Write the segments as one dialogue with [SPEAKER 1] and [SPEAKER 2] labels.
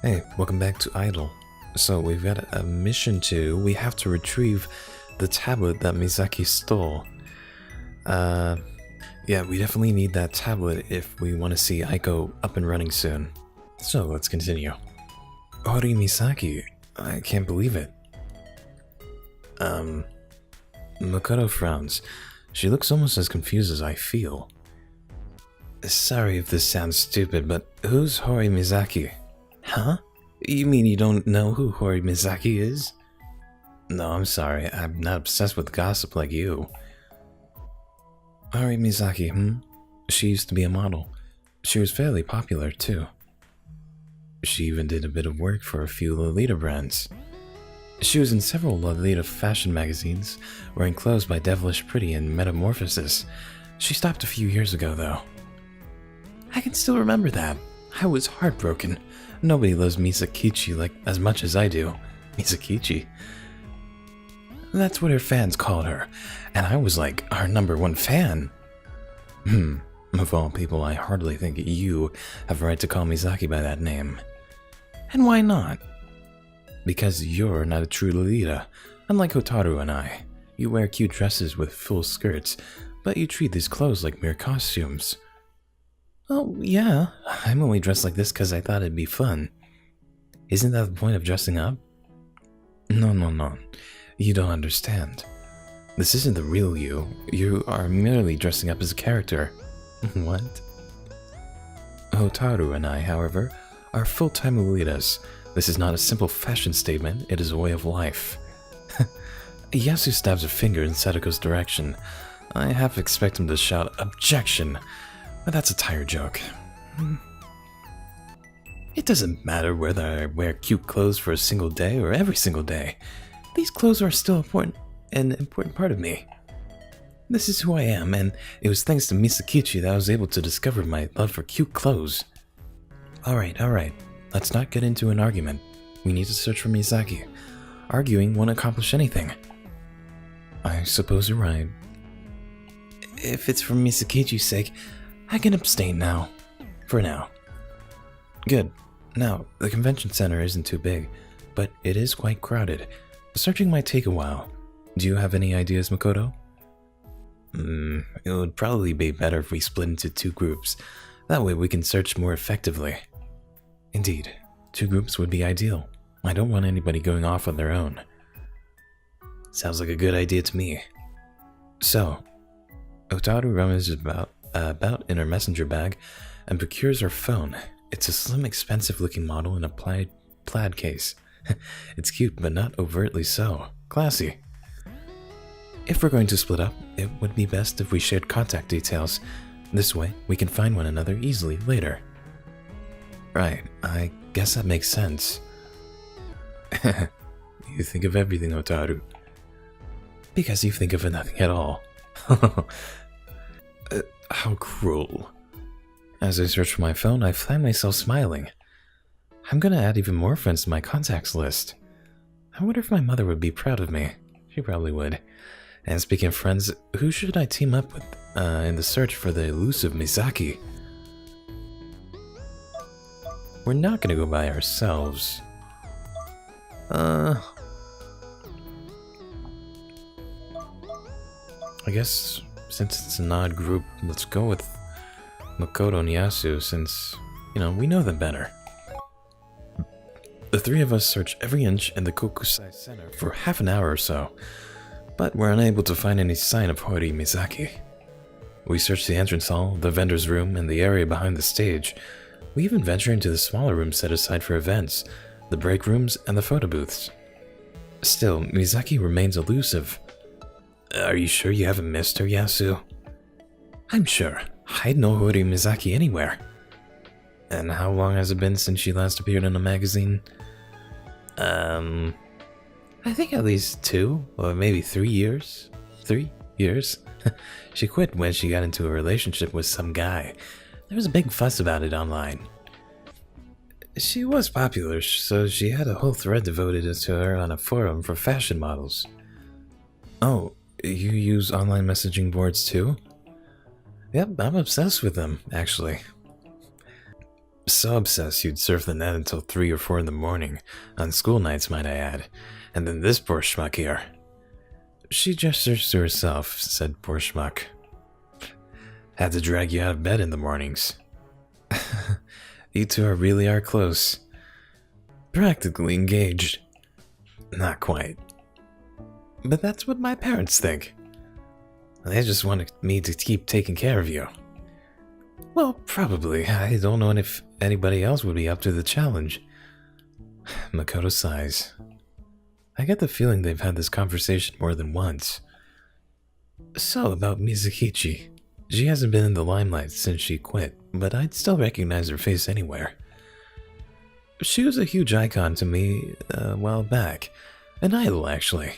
[SPEAKER 1] Hey, welcome back to AIDol. So we've got a mission to. We have to retrieve the tablet that Misaki stole. Yeah, we definitely need that tablet if we want to see Aiko up and running soon. So let's continue. Hori Misaki, I can't believe it. Makoto frowns. She looks almost as confused as I feel. Sorry if this sounds stupid, but who's Hori Misaki? Huh? You mean you don't know who Hori Misaki is? No, I'm sorry. I'm not obsessed with gossip like you. Hori Misaki, She used to be a model. She was fairly popular, too. She even did a bit of work for a few Lolita brands. She was in several Lolita fashion magazines, wearing clothes by Devilish Pretty and Metamorphosis. She stopped a few years ago, though. I can still remember that. I was heartbroken. Nobody loves Misakichi like as much as I do. Misakichi? That's what her fans called her, and I was like our #1 fan. Of all people, I hardly think you have a right to call Misaki by that name. And why not? Because you're not a true Lolita, unlike Hotaru and I. You wear cute dresses with full skirts, but you treat these clothes like mere costumes. Oh, yeah, I'm only dressed like this because I thought it'd be fun. Isn't that the point of dressing up? No. You don't understand. This isn't the real you. You are merely dressing up as a character. What? Hotaru and I, however, are full-time Lolitas. This is not a simple fashion statement, it is a way of life. Yasu stabs a finger in Sadako's direction. I half expect him to shout, "Objection!" But that's a tired joke. It doesn't matter whether I wear cute clothes for a single day or every single day. These clothes are still an important part of me. This is who I am, and it was thanks to Misakichi that I was able to discover my love for cute clothes. Alright. Let's not get into an argument. We need to search for Misaki. Arguing won't accomplish anything. I suppose you're right. If it's for Misakichi's sake, I can abstain now. For now. Good. Now, the convention center isn't too big, but it is quite crowded. Searching might take a while. Do you have any ideas, Makoto? It would probably be better if we split into 2 groups. That way we can search more effectively. Indeed, 2 groups would be ideal. I don't want anybody going off on their own. Sounds like a good idea to me. So, Hotaru rummages about in her messenger bag and procures her phone. It's a slim, expensive-looking model in a plaid case. It's cute, but not overtly so. Classy. If we're going to split up, it would be best if we shared contact details. This way, we can find one another easily later. Right, I guess that makes sense. You think of everything, Hotaru. Because you think of nothing at all. How cruel. As I search for my phone, I find myself smiling. I'm gonna add even more friends to my contacts list. I wonder if my mother would be proud of me. She probably would. And speaking of friends, who should I team up with in the search for the elusive Misaki? We're not gonna go by ourselves. I guess since it's an odd group, let's go with Makoto and Yasu since, we know them better. The 3 of us search every inch in the Kokusai Center for half an hour or so, but we're unable to find any sign of Hori Misaki. We search the entrance hall, the vendor's room, and the area behind the stage. We even venture into the smaller rooms set aside for events, the break rooms, and the photo booths. Still, Misaki remains elusive. Are you sure you haven't missed her, Yasu? I'm sure. I'd know Hori Misaki anywhere. And how long has it been since she last appeared in a magazine? I think at least 2 or maybe 3 years. 3 years? She quit when she got into a relationship with some guy. There was a big fuss about it online. She was popular, so she had a whole thread devoted to her on a forum for fashion models. Oh, you use online messaging boards too? Yep, I'm obsessed with them, actually. So so obsessed you'd surf the net until 3 or 4 in the morning, on school nights might I add, and then this poor schmuck here. She gestures to herself, said poor schmuck. Had to drag you out of bed in the mornings. You two really are close. Practically engaged. Not quite. But that's what my parents think. They just wanted me to keep taking care of you. Well, probably. I don't know if anybody else would be up to the challenge. Makoto sighs. I get the feeling they've had this conversation more than once. So, about Mizukichi. She hasn't been in the limelight since she quit, but I'd still recognize her face anywhere. She was a huge icon to me a while back. An idol, actually.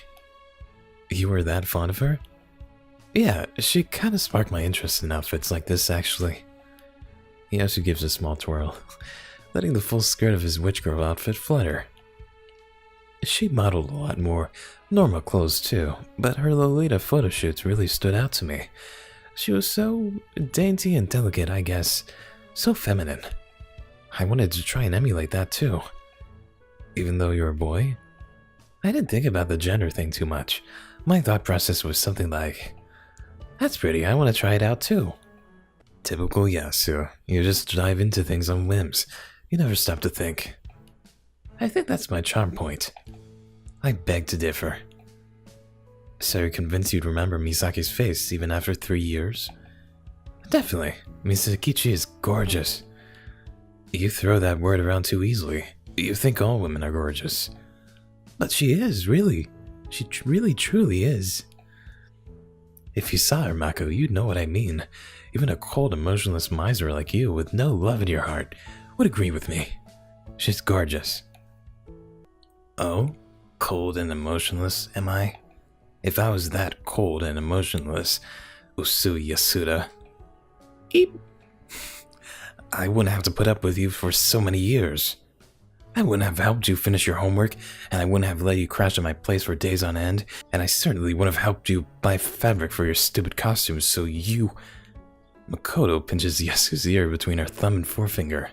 [SPEAKER 1] You were that fond of her? Yeah, she kind of sparked my interest in outfits like this, actually. Yasu gives a small twirl, letting the full skirt of his witch girl outfit flutter. She modeled a lot more normal clothes too, but her Lolita photo shoots really stood out to me. She was so dainty and delicate, I guess. So feminine. I wanted to try and emulate that too. Even though you're a boy? I didn't think about the gender thing too much. My thought process was something like, that's pretty, I want to try it out too. Typical Yasu. You just dive into things on whims. You never stop to think. I think that's my charm point. I beg to differ. So you're convinced you'd remember Misaki's face even after 3 years? Definitely. Misakichi is gorgeous. You throw that word around too easily. You think all women are gorgeous. But she is, really. She really truly is. If you saw her, Mako, you'd know what I mean. Even a cold, emotionless miser like you with no love in your heart would agree with me. She's gorgeous. Oh? Cold and emotionless, am I? If I was that cold and emotionless, Usui Yasuda, Eep. I wouldn't have to put up with you for so many years. I wouldn't have helped you finish your homework, and I wouldn't have let you crash at my place for days on end, and I certainly wouldn't have helped you buy fabric for your stupid costumes, so you... Makoto pinches Yasu's ear between her thumb and forefinger.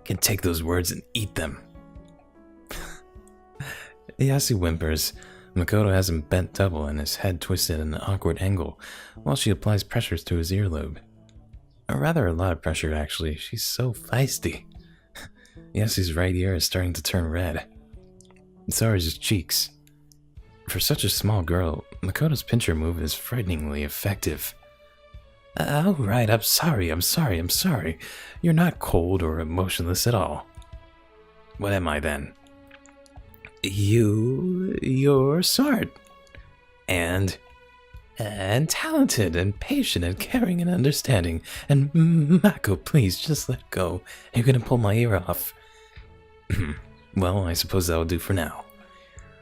[SPEAKER 1] Can take those words and eat them. Yasu whimpers. Makoto has him bent double and his head twisted in an awkward angle, while she applies pressures to his earlobe. Or rather a lot of pressure, actually. She's so feisty. Yasu's right ear is starting to turn red. So are his cheeks. For such a small girl, Makoto's pincher move is frighteningly effective. Alright, I'm sorry. You're not cold or emotionless at all. What am I then? You're smart. And talented and patient and caring and understanding. And Mako, please, just let go. You're gonna pull my ear off. Well, I suppose that'll do for now.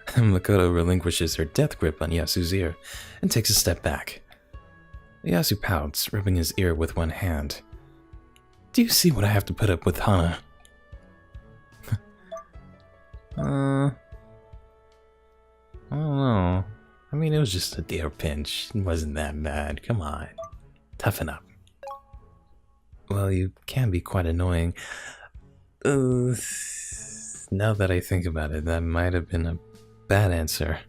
[SPEAKER 1] Makoto relinquishes her death grip on Yasu's ear and takes a step back. Yasu pouts, rubbing his ear with one hand. Do you see what I have to put up with, Hana? I don't know. I mean, it was just a ear pinch. It wasn't that bad. Come on. Toughen up. Well, you can be quite annoying. Now that I think about it, that might have been a bad answer.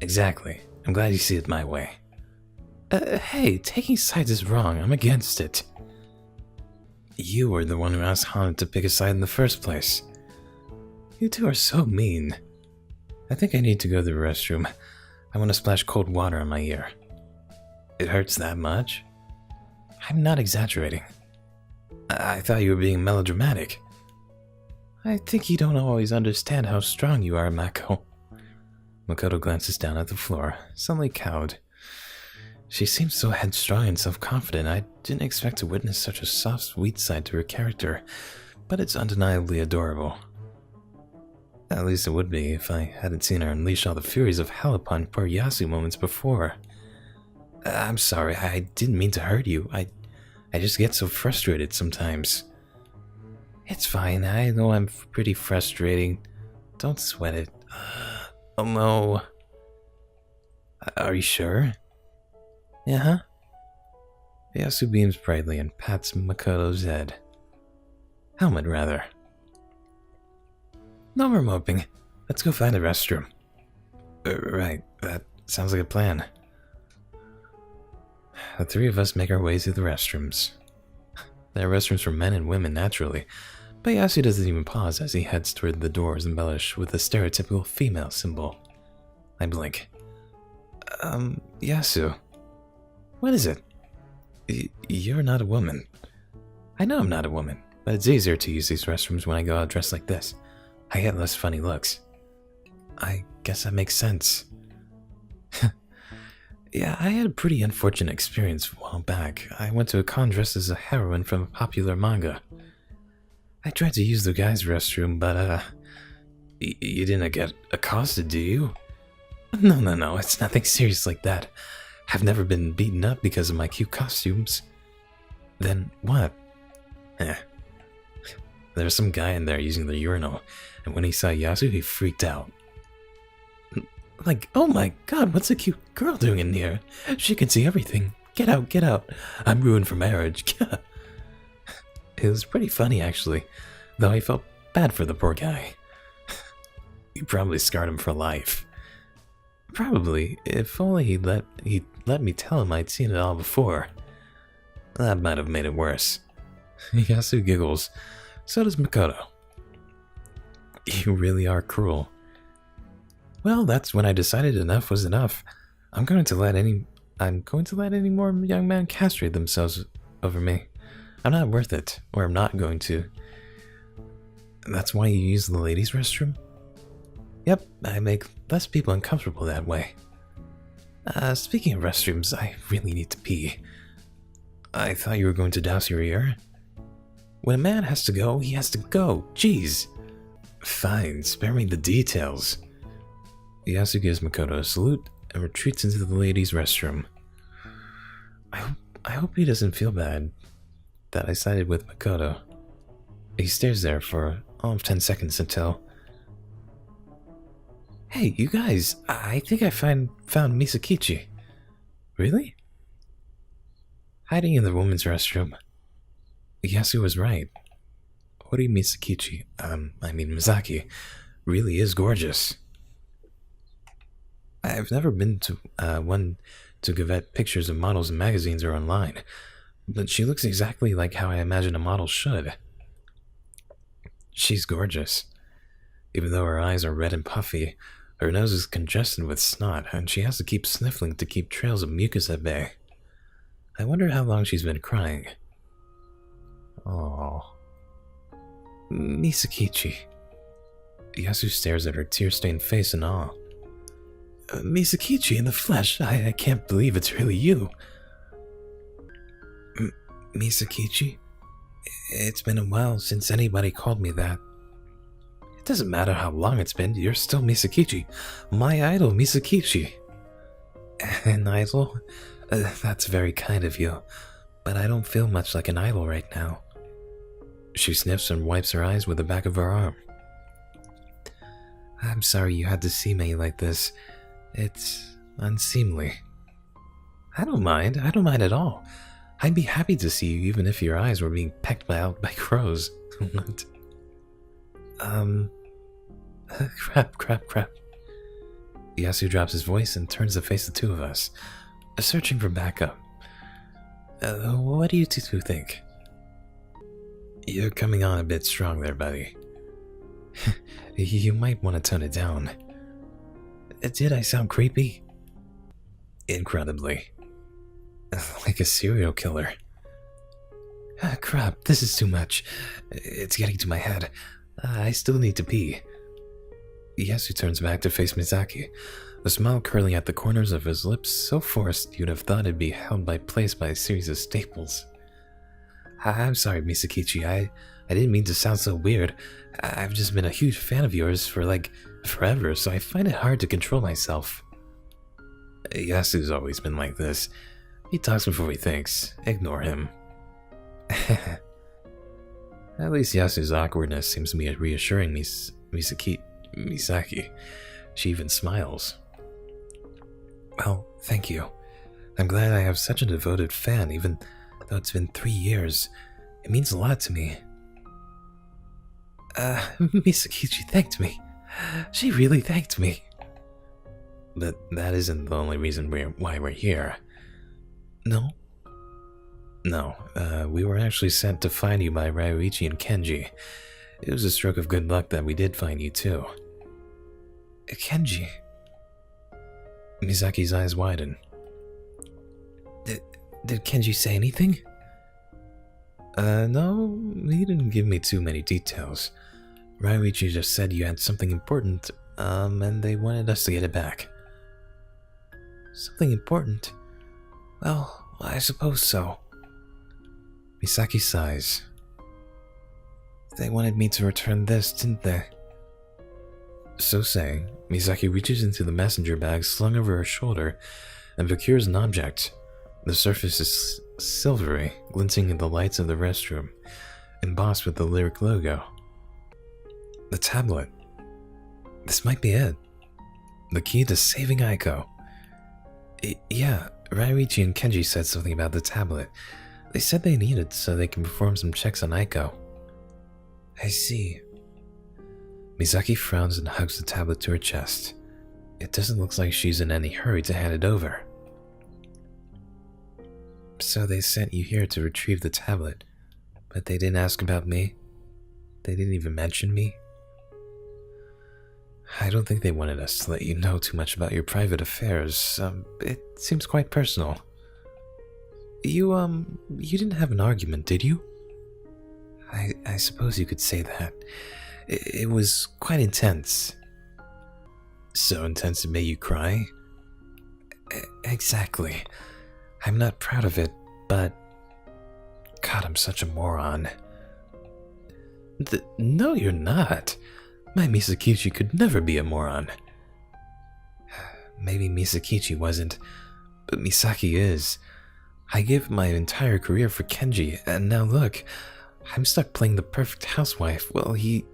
[SPEAKER 1] Exactly. I'm glad you see it my way. Hey, taking sides is wrong. I'm against it. You were the one who asked Hana to pick a side in the first place. You two are so mean. I think I need to go to the restroom. I want to splash cold water on my ear. It hurts that much? I'm not exaggerating. I thought you were being melodramatic. I think you don't always understand how strong you are, Mako. Makoto glances down at the floor, suddenly cowed. She seems so headstrong and self-confident. I didn't expect to witness such a soft, sweet side to her character, but it's undeniably adorable. At least it would be if I hadn't seen her unleash all the furies of hell upon poor Yasu moments before. I'm sorry, I didn't mean to hurt you. I just get so frustrated sometimes. It's fine, I know I'm pretty frustrating. Don't sweat it. Oh no. Are you sure? Yeah? Yasu beams brightly and pats Makoto's head. Helmet, rather. No more moping. Let's go find a restroom. Right, that sounds like a plan. The three of us make our way to the restrooms. There are restrooms for men and women, naturally, but Yasu doesn't even pause as he heads toward the doors embellished with the stereotypical female symbol. I blink. Yasu. What is it? You're not a woman. I know I'm not a woman, but it's easier to use these restrooms when I go out dressed like this. I get less funny looks. I guess that makes sense. Yeah, I had a pretty unfortunate experience a while back. I went to a con dressed as a heroine from a popular manga. I tried to use the guys' restroom, but, you didn't get accosted, do you? No, it's nothing serious like that. I've never been beaten up because of my cute costumes. Then what? There was some guy in there using the urinal, and when he saw Yasu, he freaked out. Like, oh my god, what's a cute girl doing in here? She can see everything. Get out. I'm ruined for marriage. It was pretty funny, actually, though I felt bad for the poor guy. You probably scarred him for life. Probably, if only he'd let me tell him I'd seen it all before. That might have made it worse. Yasu giggles. So does Makoto. You really are cruel. Well, that's when I decided enough was enough. I'm going to let any more young men castrate themselves over me. I'm not worth it, or I'm not going to. That's why you use the ladies' restroom? Yep, I make less people uncomfortable that way. Speaking of restrooms, I really need to pee. I thought you were going to douse your ear. When a man has to go, he has to go. Jeez. Fine, spare me the details. Yasu gives Makoto a salute and retreats into the ladies' restroom. I hope he doesn't feel bad that I sided with Makoto. He stares there for all of 10 seconds until... Hey, you guys, I think I found Misakichi. Really? Hiding in the women's restroom. Yasu was right. Hori Misakichi, Misaki, really is gorgeous. I've never been to one to get pictures of models in magazines or online, but she looks exactly like how I imagine a model should. She's gorgeous. Even though her eyes are red and puffy, her nose is congested with snot, and she has to keep sniffling to keep trails of mucus at bay. I wonder how long she's been crying. Oh, Misakichi. Yasu stares at her tear-stained face in awe. Misakichi in the flesh. I can't believe it's really you. Misakichi? It's been a while since anybody called me that. It doesn't matter how long it's been, you're still Misakichi. My idol, Misakichi. An idol? That's very kind of you, but I don't feel much like an idol right now. She sniffs and wipes her eyes with the back of her arm. I'm sorry you had to see me like this. It's unseemly. I don't mind at all. I'd be happy to see you even if your eyes were being pecked out by crows. What? Crap. Yasu drops his voice and turns to face the two of us, searching for backup. What do you two think? You're coming on a bit strong there, buddy. You might want to tone it down. Did I sound creepy? Incredibly. Like a serial killer. Crap, this is too much. It's getting to my head. I still need to pee. Yasu turns back to face Misaki, a smile curling at the corners of his lips so forced you'd have thought it'd be held by place by a series of staples. I'm sorry, Misakichi, I didn't mean to sound so weird. I've just been a huge fan of yours for, forever, so I find it hard to control myself. Yasu's always been like this. He talks before he thinks. Ignore him. At least Yasu's awkwardness seems to be reassuring Misaki. She even smiles. Well, thank you. I'm glad I have such a devoted fan, even though it's been 3 years. It means a lot to me. Misakichi thanked me. She really thanked me. But that isn't the only reason why we're here. No? No, we were actually sent to find you by Ryuichi and Kenji. It was a stroke of good luck that we did find you too. Kenji? Misaki's eyes widen. Did Kenji say anything? No, he didn't give me too many details. Ryuichi just said you had something important, and they wanted us to get it back. Something important? Well, I suppose so. Misaki sighs. They wanted me to return this, didn't they? So saying, Misaki reaches into the messenger bag slung over her shoulder and procures an object. The surface is silvery, glinting in the lights of the restroom, embossed with the lyric logo. The tablet. This might be it. The key to saving Aiko. Yeah, Ryuichi and Kenji said something about the tablet. They said they need it so they can perform some checks on Aiko. I see. Misaki frowns and hugs the tablet to her chest. It doesn't look like she's in any hurry to hand it over. So they sent you here to retrieve the tablet, but they didn't ask about me? They didn't even mention me? I don't think they wanted us to let you know too much about your private affairs. It seems quite personal. You didn't have an argument, did you? I suppose you could say that. It was quite intense. So intense it made you cry? Exactly. I'm not proud of it, but... God, I'm such a moron. No, you're not. My Misakichi could never be a moron. Maybe Misakichi wasn't, but Misaki is. I gave my entire career for Kenji, and now look, I'm stuck playing the perfect housewife. Well, he...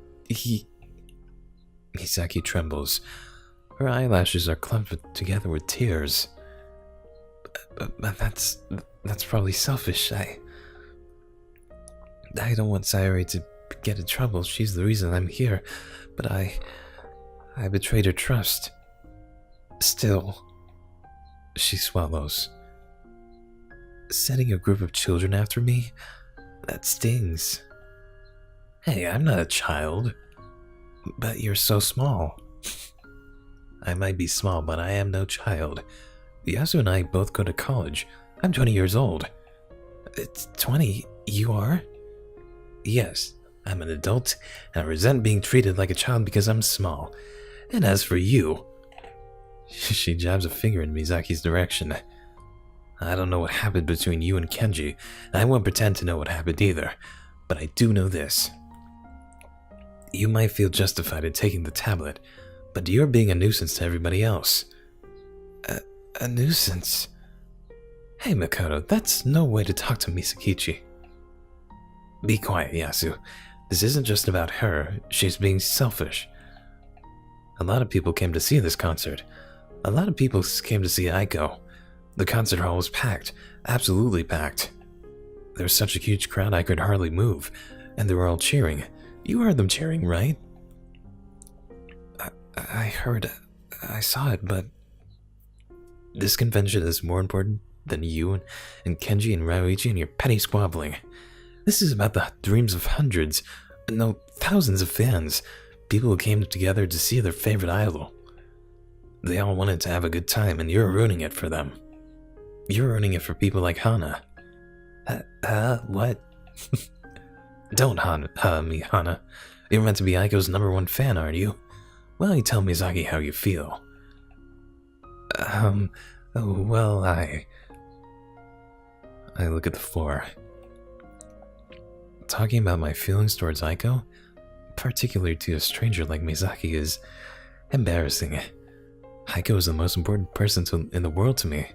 [SPEAKER 1] Misaki trembles. Her eyelashes are clumped together with tears. But that's probably selfish. I don't want Sayori to get in trouble. She's the reason I'm here. But I betrayed her trust. Still, she swallows. Setting a group of children after me? That stings. Hey, I'm not a child. But you're so small. I might be small, but I am no child. Yasu and I both go to college. I'm 20 years old. It's 20? You are? Yes, I'm an adult, and I resent being treated like a child because I'm small. And as for you... She jabs a finger in Misaki's direction. I don't know what happened between you and Kenji, and I won't pretend to know what happened either, but I do know this. You might feel justified in taking the tablet, but you're being a nuisance to everybody else. A nuisance? Hey, Makoto, that's no way to talk to Misakichi. Be quiet, Yasu. This isn't just about her. She's being selfish. A lot of people came to see this concert. A lot of people came to see Aiko. The concert hall was packed. Absolutely packed. There was such a huge crowd I could hardly move, and they were all cheering. You heard them cheering, right? I heard... I saw it, but... This convention is more important than you and Kenji and Ryuichi and your petty squabbling. This is about the dreams of hundreds, no, thousands of fans, people who came together to see their favorite idol. They all wanted to have a good time, and you're ruining it for them. You're ruining it for people like Hana. What? Don't me, Hana. You're meant to be Aiko's #1 fan, aren't you? Why don't you tell Misaki how you feel? Well, I look at the floor. Talking about my feelings towards Aiko, particularly to a stranger like Misaki, is embarrassing. Aiko is the most important person in the world to me.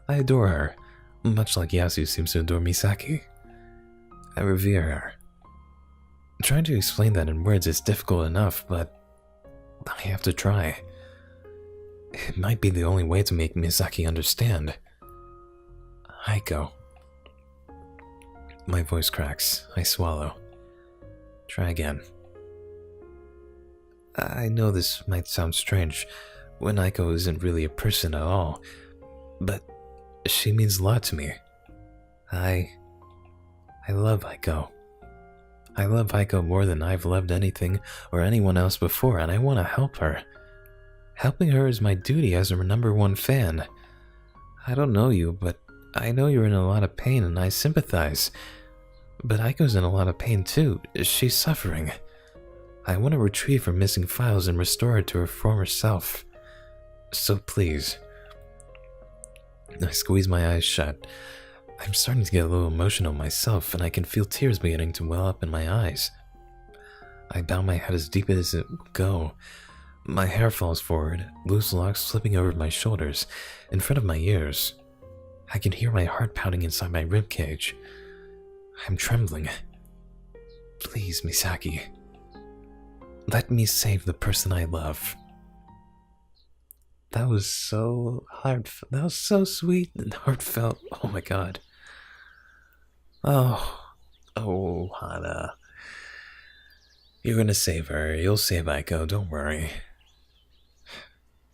[SPEAKER 1] I adore her, much like Yasu seems to adore Misaki. I revere her. Trying to explain that in words is difficult enough, but I have to try. It might be the only way to make Misaki understand. Aiko. My voice cracks. I swallow. Try again. I know this might sound strange when Aiko isn't really a person at all, but she means a lot to me. I love Aiko. I love Aiko more than I've loved anything or anyone else before, and I want to help her. Helping her is my duty as her #1 fan. I don't know you, but I know you're in a lot of pain and I sympathize. But Aiko's in a lot of pain too. She's suffering. I want to retrieve her missing files and restore her to her former self. So please. I squeeze my eyes shut. I'm starting to get a little emotional myself, and I can feel tears beginning to well up in my eyes. I bow my head as deep as it will go. My hair falls forward, loose locks slipping over my shoulders, in front of my ears. I can hear my heart pounding inside my ribcage. I'm trembling. Please, Misaki. Let me save the person I love. That was so that was so sweet and heartfelt. Oh my god. Oh, Hana. You're gonna save her. You'll save Aiko, don't worry.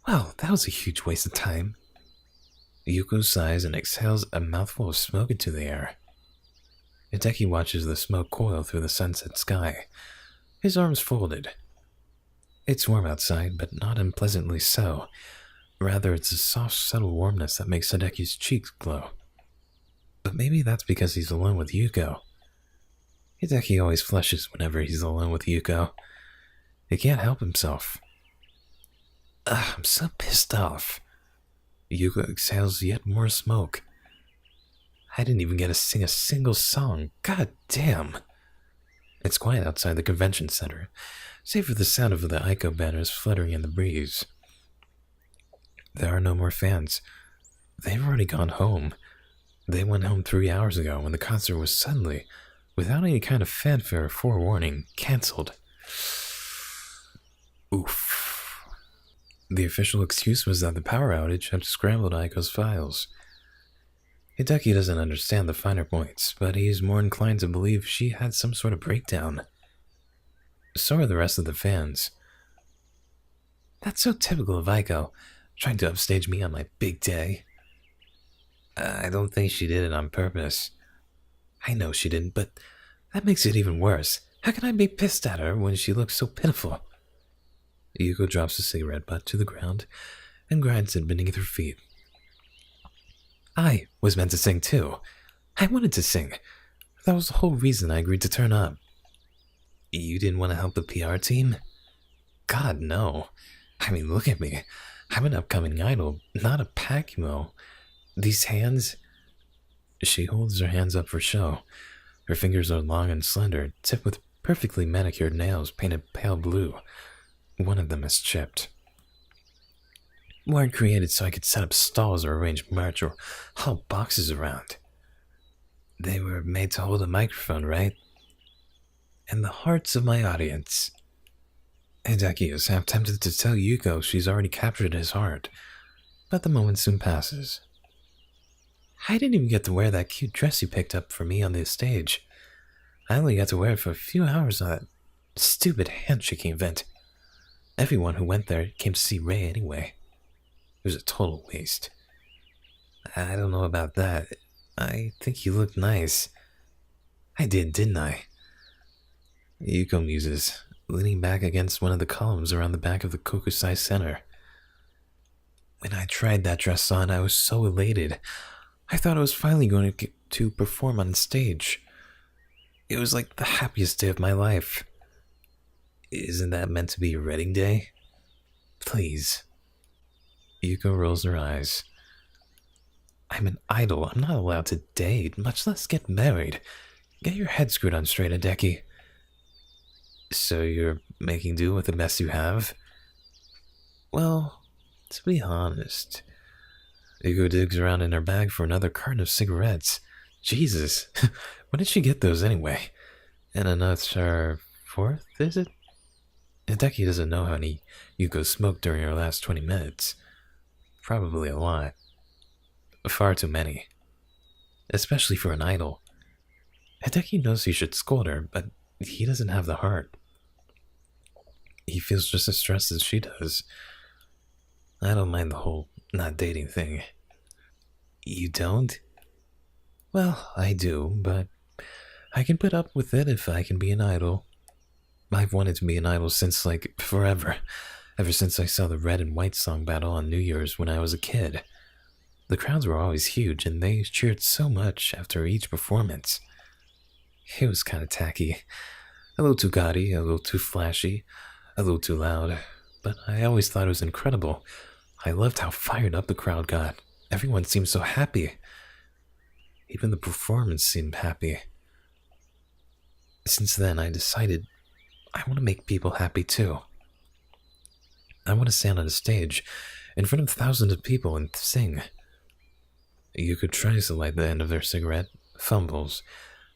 [SPEAKER 1] Wow, that was a huge waste of time. Yuko sighs and exhales a mouthful of smoke into the air. Hideki watches the smoke coil through the sunset sky, his arms folded. It's warm outside, but not unpleasantly so. Rather, it's a soft, subtle warmness that makes Hideki's cheeks glow. But maybe that's because he's alone with Yuko. Hideki always flushes whenever he's alone with Yuko. He can't help himself. I'm so pissed off. Yuko exhales yet more smoke. I didn't even get to sing a single song. God damn. It's quiet outside the convention center, save for the sound of the Aiko banners fluttering in the breeze. There are no more fans. They've already gone home. They went home 3 hours ago when the concert was suddenly, without any kind of fanfare or forewarning, cancelled. Oof. The official excuse was that the power outage had scrambled Aiko's files. Hideki doesn't understand the finer points, but he's more inclined to believe she had some sort of breakdown. So are the rest of the fans. That's so typical of Aiko, trying to upstage me on my big day. I don't think she did it on purpose. I know she didn't, but that makes it even worse. How can I be pissed at her when she looks so pitiful? Yuko drops a cigarette butt to the ground and grinds it beneath her feet. I was meant to sing too. I wanted to sing. That was the whole reason I agreed to turn up. You didn't want to help the PR team? God, no. I mean, look at me. I'm an upcoming idol, not a pack, you know. These hands... She holds her hands up for show. Her fingers are long and slender, tipped with perfectly manicured nails painted pale blue. One of them is chipped. Weren't created so I could set up stalls or arrange merch or haul boxes around. They were made to hold a microphone, right? And the hearts of my audience. Hideki is half tempted to tell Yuko she's already captured his heart, but the moment soon passes. I didn't even get to wear that cute dress you picked up for me on the stage. I only got to wear it for a few hours on that stupid handshaking event. Everyone who went there came to see Ray anyway. It was a total waste. I don't know about that. I think you looked nice. I did, didn't I? Yuko muses, leaning back against one of the columns around the back of the Kokusai Center. When I tried that dress on, I was so elated. I thought I was finally going to get to perform on stage. It was like the happiest day of my life. Isn't that meant to be your wedding day? Please. Yuko rolls her eyes. I'm an idol. I'm not allowed to date, much less get married. Get your head screwed on straight, Hideki. So you're making do with the mess you have? Well, to be honest... Yuko digs around in her bag for another carton of cigarettes. Jesus, when did she get those anyway? And another fourth, is it? Hideki doesn't know how many Yuko smoked during her last 20 minutes. Probably a lot. Far too many. Especially for an idol. Hideki knows he should scold her, but he doesn't have the heart. He feels just as stressed as she does. I don't mind the whole not dating thing. You don't? Well, I do, but I can put up with it if I can be an idol. I've wanted to be an idol since, like, forever. Ever since I saw the Red and White song battle on New Year's when I was a kid. The crowds were always huge, and they cheered so much after each performance. It was kind of tacky. A little too gaudy, a little too flashy, a little too loud. But I always thought it was incredible. I loved how fired up the crowd got. Everyone seemed so happy. Even the performance seemed happy. Since then, I decided I want to make people happy too. I want to stand on a stage in front of thousands of people and sing. Yuko tries to light the end of their cigarette, fumbles.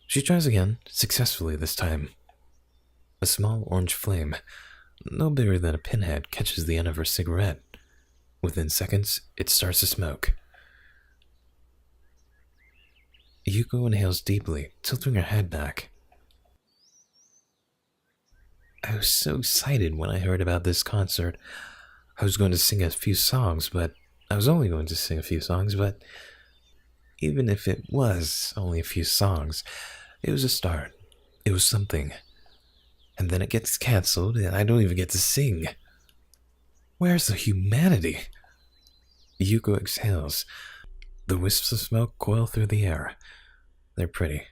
[SPEAKER 1] She tries again, successfully this time. A small orange flame, no bigger than a pinhead, catches the end of her cigarette. Within seconds, it starts to smoke. Yuko inhales deeply, tilting her head back. I was so excited when I heard about this concert. I was going to sing a few songs, but even if it was only a few songs, it was a start. It was something. And then it gets cancelled, and I don't even get to sing. Where's the humanity? Yuko exhales. The wisps of smoke coil through the air. They're pretty.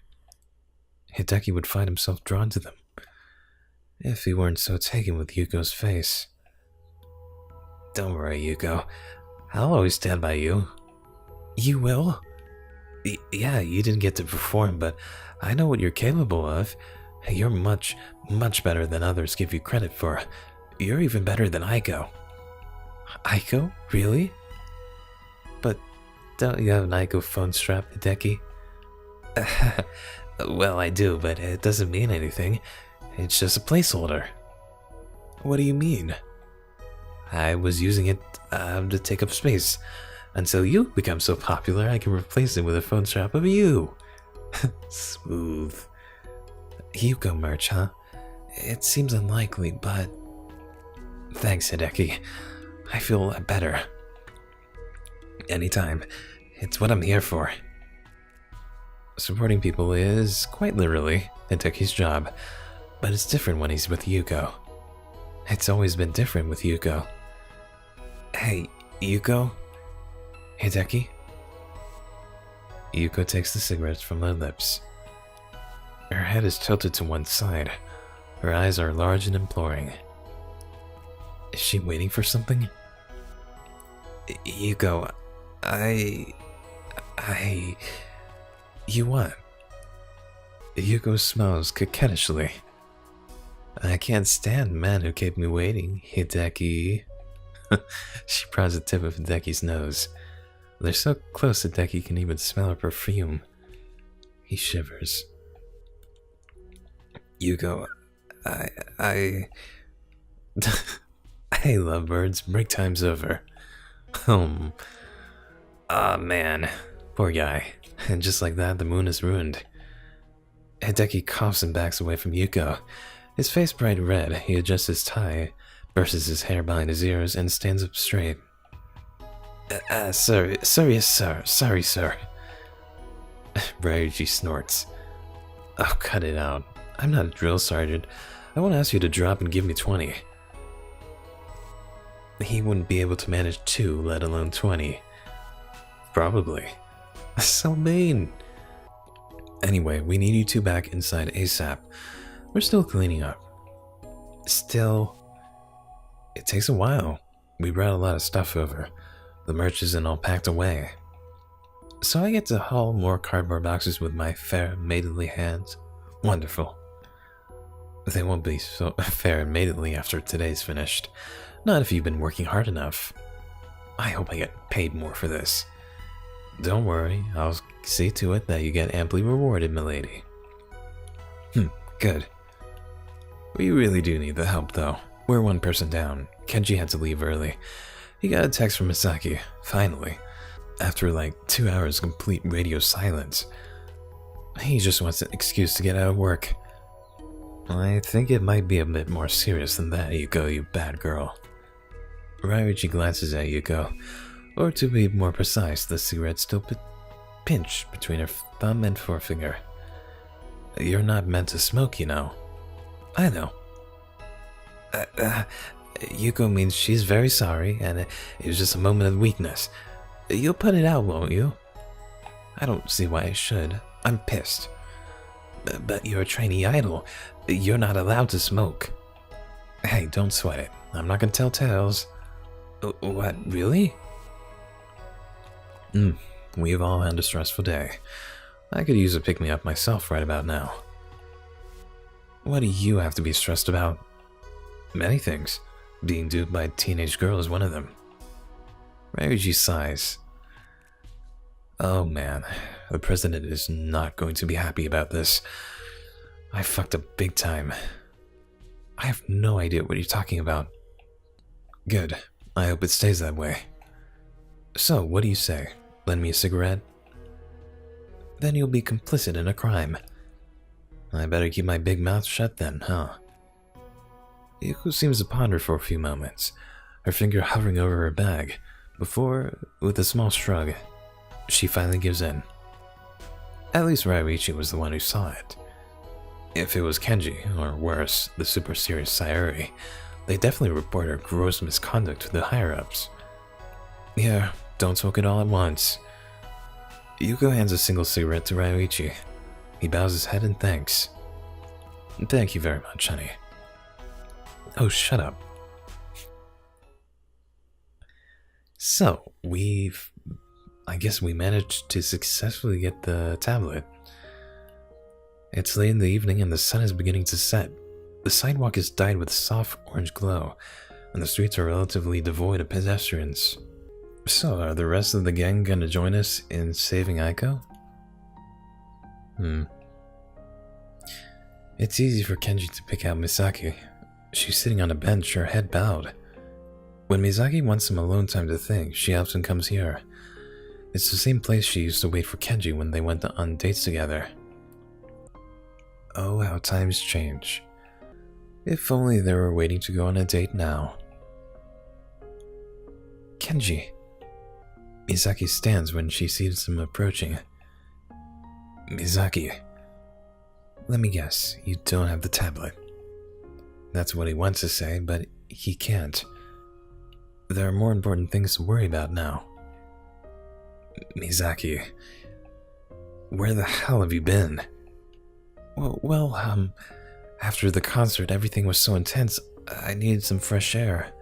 [SPEAKER 1] Hideki would find himself drawn to them, if he weren't so taken with Yuko's face. Don't worry, Yuko. I'll always stand by you. You will? Yeah, you didn't get to perform, but I know what you're capable of. You're much, much better than others give you credit for. You're even better than Aiko. Aiko? Really? But don't you have an Aiko phone strap, Hideki? Well, I do, but it doesn't mean anything. It's just a placeholder. What do you mean? I was using it to take up space. Until you become so popular, I can replace it with a phone strap of you. Smooth. Yuko merch, huh? It seems unlikely, but... Thanks, Hideki. I feel a lot better. Anytime. It's what I'm here for. Supporting people is, quite literally, Hideki's job. But it's different when he's with Yuko. It's always been different with Yuko. Hey, Yuko? Hideki? Yuko takes the cigarettes from her lips. Her head is tilted to one side. Her eyes are large and imploring. Is she waiting for something? Yuko, You what? Yuko smiles coquettishly. I can't stand men who keep me waiting, Hideki. She prods the tip of Hideki's nose. They're so close Hideki can even smell her perfume. He shivers. Yuko, I love birds. Break time's over. Ah, man. Poor guy. And just like that, the moon is ruined. Hideki coughs and backs away from Yuko. His face bright red, he adjusts his tie, brushes his hair behind his ears, and stands up straight. Sorry, sir. Ryuji snorts. Oh, cut it out. I'm not a drill sergeant. I won't ask you to drop and give me 20. He wouldn't be able to manage 2, let alone 20. Probably. So mean. Anyway, we need you two back inside ASAP. We're still cleaning up. It takes a while. We brought a lot of stuff over. The merch isn't all packed away. So I get to haul more cardboard boxes with my fair, maidenly hands. Wonderful. They won't be so fair and maidenly after today's finished. Not if you've been working hard enough. I hope I get paid more for this. Don't worry, I'll see to it that you get amply rewarded, milady. Good. We really do need the help, though. We're one person down. Kenji had to leave early. He got a text from Misaki, finally. After like 2 hours of complete radio silence. He just wants an excuse to get out of work. I think it might be a bit more serious than that, Yuko, you bad girl. Ryuichi glances at Yuko, or to be more precise, the cigarette still pinched between her thumb and forefinger. You're not meant to smoke, you know. I know. Yuko means she's very sorry, and it was just a moment of weakness. You'll put it out, won't you? I don't see why I should. I'm pissed. But you're a trainee idol. You're not allowed to smoke. Hey, don't sweat it. I'm not gonna tell tales. What, really? We've all had a stressful day. I could use a pick-me-up myself right about now. What do you have to be stressed about? Many things. Being duped by a teenage girl is one of them. Ryuji sighs. Oh man, the president is not going to be happy about this. I fucked up big time. I have no idea what you're talking about. Good. I hope it stays that way. So, what do you say? Lend me a cigarette? Then you'll be complicit in a crime. I better keep my big mouth shut then, huh? Yuko seems to ponder for a few moments, her finger hovering over her bag, before, with a small shrug, she finally gives in. At least Ryuichi was the one who saw it. If it was Kenji, or worse, the super serious Sayuri, they definitely report her gross misconduct to the higher-ups. Yeah, don't smoke it all at once. Yuko hands a single cigarette to Ryuichi. He bows his head and thanks. Thank you very much, honey. Oh, shut up. So, I guess we managed to successfully get the tablet. It's late in the evening and the sun is beginning to set. The sidewalk is dyed with soft orange glow, and the streets are relatively devoid of pedestrians. So, are the rest of the gang gonna join us in saving Aiko? It's easy for Kenji to pick out Misaki. She's sitting on a bench, her head bowed. When Misaki wants some alone time to think, she often comes here. It's the same place she used to wait for Kenji when they went on dates together. Oh, how times change. If only they were waiting to go on a date now. Kenji. Misaki stands when she sees him approaching. Misaki. Let me guess, you don't have the tablet. That's what he wants to say, but he can't. There are more important things to worry about now. Misaki, where the hell have you been? Well, after the concert, everything was so intense, I needed some fresh air.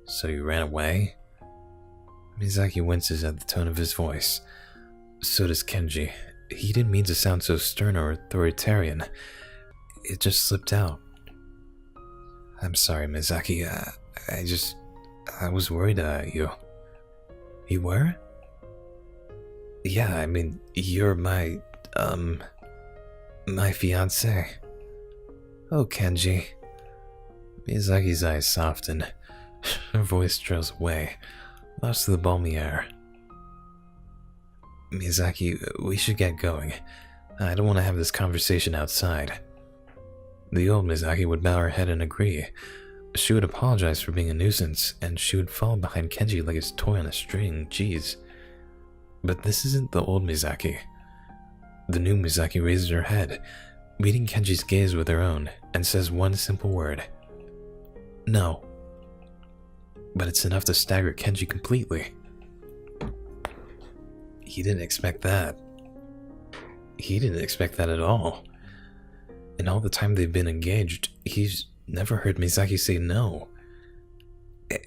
[SPEAKER 1] So you ran away? Misaki winces at the tone of his voice. So does Kenji. He didn't mean to sound so stern or authoritarian. It just slipped out. I'm sorry, Misaki. I was worried about you. You were? Yeah, I mean, you're my fiancé. Oh, Kenji. Miyazaki's eyes soften. Her voice trails away, lost to the balmy air. Miyazaki, we should get going. I don't want to have this conversation outside. The old Miyazaki would bow her head and agree. She would apologize for being a nuisance, and she would fall behind Kenji like his toy on a string, jeez. But this isn't the old Miyazaki. The new Miyazaki raises her head, meeting Kenji's gaze with her own, and says one simple word. No. But it's enough to stagger Kenji completely. He didn't expect that. He didn't expect that at all. In all the time they've been engaged, he's never heard Misaki say no.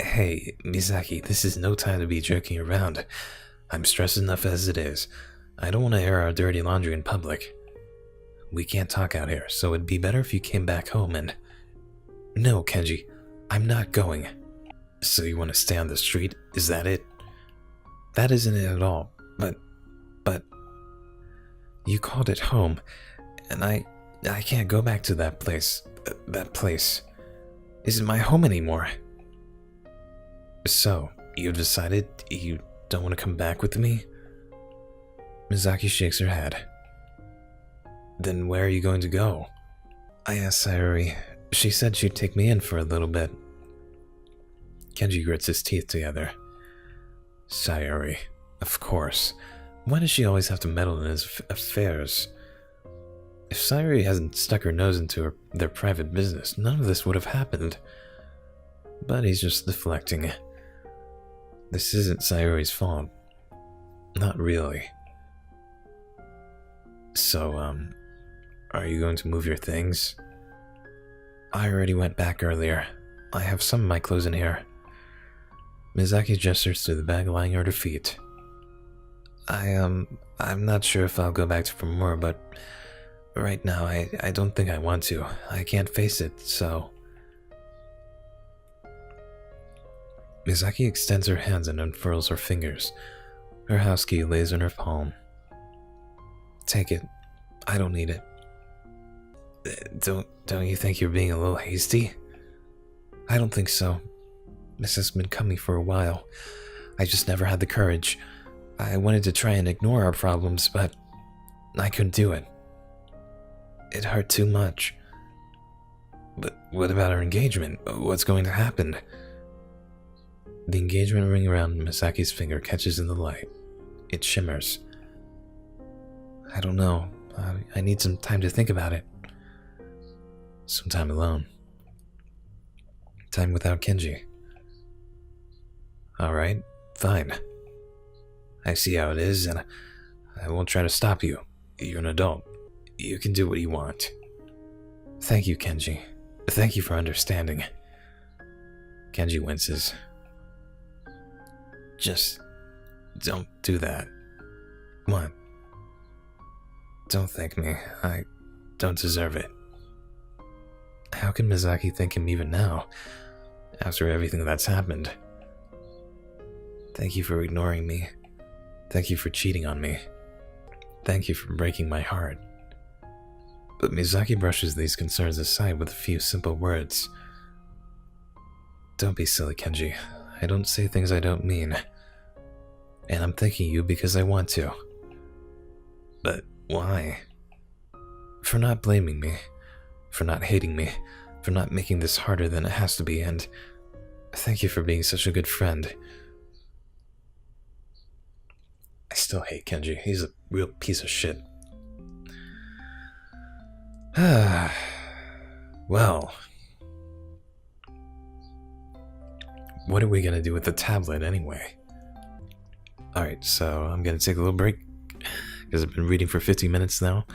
[SPEAKER 1] Hey, Misaki, this is no time to be joking around. I'm stressed enough as it is. I don't want to air our dirty laundry in public. We can't talk out here, so it'd be better if you came back home and... No, Kenji, I'm not going. So you want to stay on the street, is that it? That isn't it at all, but... You called it home, and I can't go back to that place. That place isn't my home anymore. So, you've decided you don't want to come back with me? Mizaki shakes her head. Then where are you going to go? I asked Sayori. She said she'd take me in for a little bit. Kenji grits his teeth together. Sayori, of course. Why does she always have to meddle in his affairs? If Sayori hasn't stuck her nose into their private business, none of this would have happened. But he's just deflecting. This isn't Sayori's fault. Not really. So, are you going to move your things? I already went back earlier. I have some of my clothes in here. Mizaki gestures to the bag lying at her feet. I'm not sure if I'll go back for more, but right now I don't think I want to. I can't face it, so... Mizaki extends her hands and unfurls her fingers. Her house key lays in her palm. Take it. I don't need it. Don't you think you're being a little hasty? I don't think so. This has been coming for a while. I just never had the courage. I wanted to try and ignore our problems, but I couldn't do it. It hurt too much. But what about our engagement? What's going to happen? The engagement ring around Misaki's finger catches in the light. It shimmers. I don't know. I need some time to think about it. Some time alone. Time without Kenji. Alright, fine. I see how it is, and I won't try to stop you. You're an adult. You can do what you want. Thank you, Kenji. Thank you for understanding. Kenji winces. Just don't do that. What? Don't thank me. I don't deserve it. How can Mizaki thank him even now, after everything that's happened? Thank you for ignoring me. Thank you for cheating on me. Thank you for breaking my heart. But Mizaki brushes these concerns aside with a few simple words. Don't be silly, Kenji. I don't say things I don't mean. And I'm thanking you because I want to. But why? For not blaming me. For not hating me. For not making this harder than it has to be, and thank you for being such a good friend. I still hate Kenji. He's a real piece of shit. Well, what are we gonna do with the tablet anyway? Alright, so I'm gonna take a little break because I've been reading for 50 minutes now,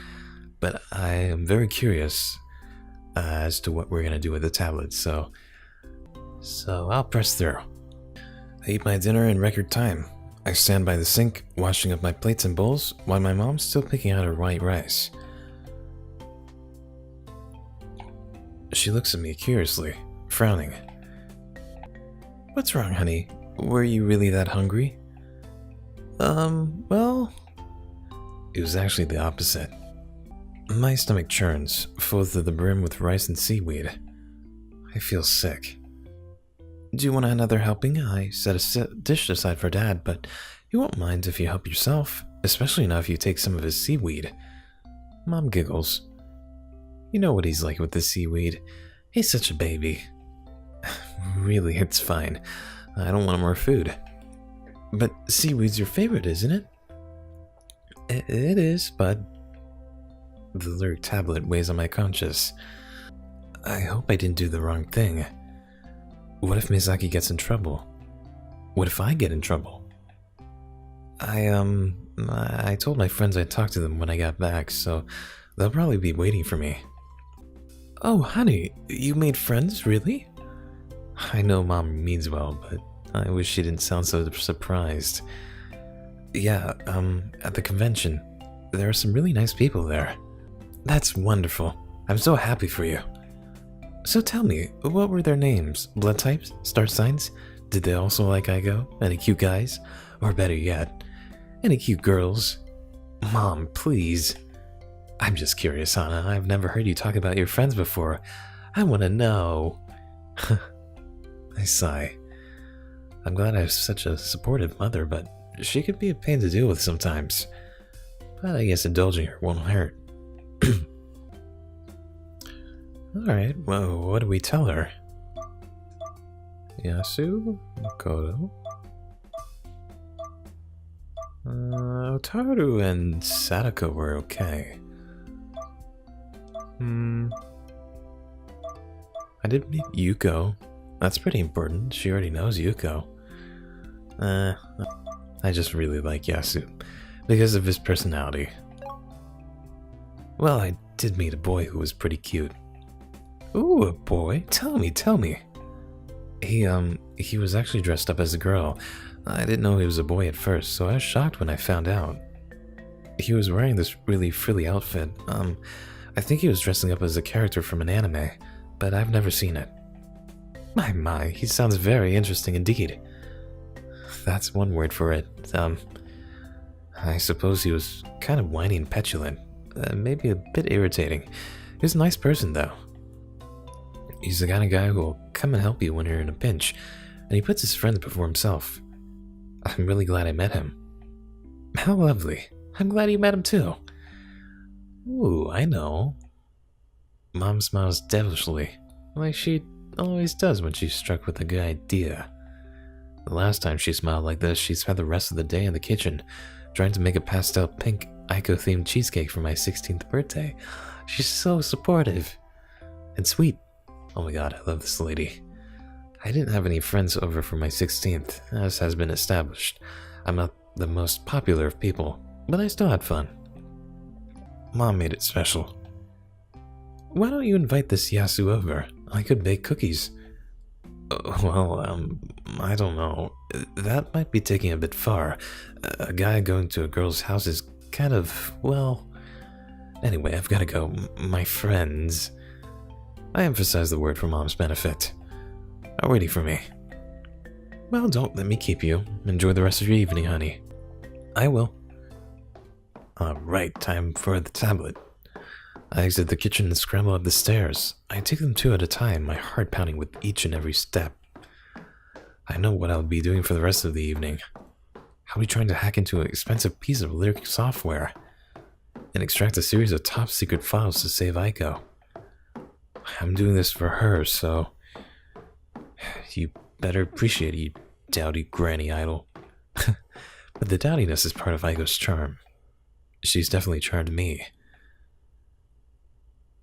[SPEAKER 1] but I am very curious as to what we're gonna do with the tablet, so I'll press through. I eat my dinner in record time. I stand by the sink, washing up my plates and bowls, while my mom's still picking out her white rice. She looks at me curiously, frowning. What's wrong, honey? Were you really that hungry? Well... It was actually the opposite. My stomach churns, full to the brim with rice and seaweed. I feel sick. Do you want another helping? I set a dish aside for Dad, but he won't mind if you help yourself, especially now if you take some of his seaweed. Mom giggles. You know what he's like with the seaweed. He's such a baby. Really, it's fine. I don't want more food. But seaweed's your favorite, isn't it? It is, but... The lyric tablet weighs on my conscience. I hope I didn't do the wrong thing. What if Mizaki gets in trouble? What if I get in trouble? I told my friends I'd talk to them when I got back, so they'll probably be waiting for me. Oh, honey, you made friends, really? I know Mom means well, but I wish she didn't sound so surprised. Yeah, at the convention, there are some really nice people there. That's wonderful. I'm so happy for you. So tell me, what were their names? Blood types? Star signs? Did they also like Aiko? Any cute guys? Or better yet, any cute girls? Mom, please. I'm just curious, Hana. I've never heard you talk about your friends before. I want to know. I sigh. I'm glad I have such a supportive mother, but she could be a pain to deal with sometimes. But I guess indulging her won't hurt. Alright, well, what do we tell her? Yasu? Makoto? Otaru and Sadako were okay. I did meet Yuko. That's pretty important. She already knows Yuko. I just really like Yasu because of his personality. Well, I did meet a boy who was pretty cute. Ooh, a boy? Tell me. He was actually dressed up as a girl. I didn't know he was a boy at first, so I was shocked when I found out. He was wearing this really frilly outfit. I think he was dressing up as a character from an anime, but I've never seen it. My, he sounds very interesting indeed. That's one word for it. I suppose he was kind of whiny and petulant. Maybe a bit irritating. He was a nice person, though. He's the kind of guy who will come and help you when you're in a pinch, and he puts his friends before himself. I'm really glad I met him. How lovely. I'm glad you met him too. Ooh, I know. Mom smiles devilishly, like she always does when she's struck with a good idea. The last time she smiled like this, she spent the rest of the day in the kitchen, trying to make a pastel pink Aiko-themed cheesecake for my 16th birthday. She's so supportive. And sweet. Oh my god, I love this lady. I didn't have any friends over for my 16th, as has been established. I'm not the most popular of people, but I still had fun. Mom made it special. Why don't you invite this Yasu over? I could bake cookies. Well, I don't know. That might be taking a bit far. A guy going to a girl's house is kind of, well... Anyway, I've gotta go. My friends... I emphasize the word for Mom's benefit. Are waiting for me. Well, don't let me keep you. Enjoy the rest of your evening, honey. I will. Alright, time for the tablet. I exit the kitchen and scramble up the stairs. I take them two at a time, my heart pounding with each and every step. I know what I'll be doing for the rest of the evening. I'll be trying to hack into an expensive piece of lyric software and extract a series of top secret files to save Aiko. I'm doing this for her, so you better appreciate it, you dowdy granny idol. But the dowdiness is part of Aiko's charm. She's definitely charmed me.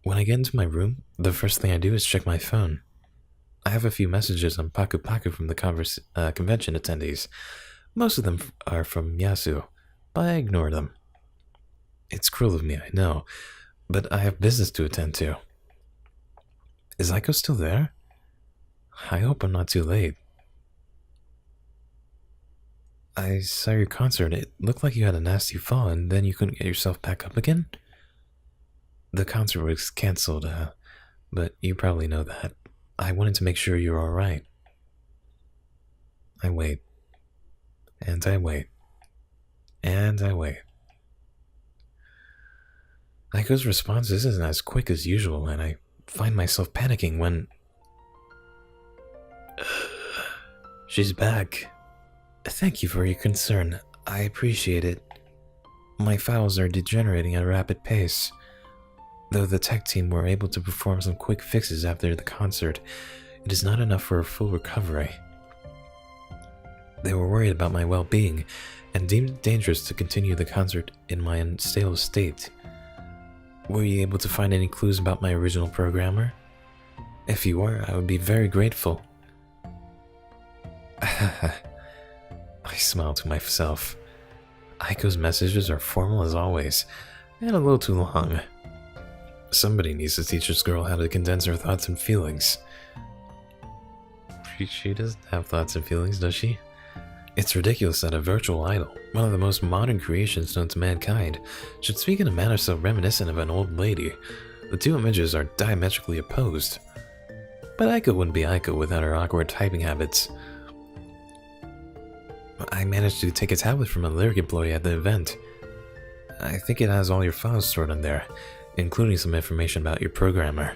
[SPEAKER 1] When I get into my room, the first thing I do is check my phone. I have a few messages on Paku Paku from the convention attendees. Most of them are from Yasu, but I ignore them. It's cruel of me, I know, but I have business to attend to. Is Aiko still there? I hope I'm not too late. I saw your concert. It looked like you had a nasty fall and then you couldn't get yourself back up again? The concert was cancelled, but you probably know that. I wanted to make sure you're alright. I wait. And I wait. And I wait. Aiko's response isn't as quick as usual, and I find myself panicking when... She's back. Thank you for your concern. I appreciate it. My files are degenerating at a rapid pace. Though the tech team were able to perform some quick fixes after the concert, it is not enough for a full recovery. They were worried about my well-being and deemed it dangerous to continue the concert in my unstable state. Were you able to find any clues about my original programmer? If you were, I would be very grateful. I smile to myself. Aiko's messages are formal as always, and a little too long. Somebody needs to teach this girl how to condense her thoughts and feelings. She doesn't have thoughts and feelings, does she? It's ridiculous that a virtual idol, one of the most modern creations known to mankind, should speak in a manner so reminiscent of an old lady. The two images are diametrically opposed. But Aiko wouldn't be Aiko without her awkward typing habits. I managed to take a tablet from a lyric employee at the event. I think it has all your files stored on there, including some information about your programmer.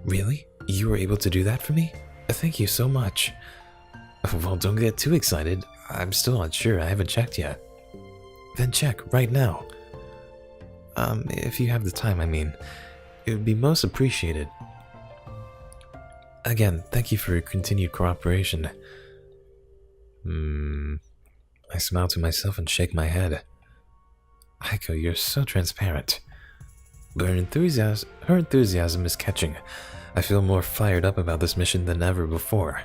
[SPEAKER 1] Really? You were able to do that for me? Thank you so much. Well, don't get too excited. I'm still not sure. I haven't checked yet. Then check, right now. If you have the time, I mean. It would be most appreciated. Again, thank you for your continued cooperation. I smile to myself and shake my head. Aiko, you're so transparent. But her enthusiasm is catching. I feel more fired up about this mission than ever before.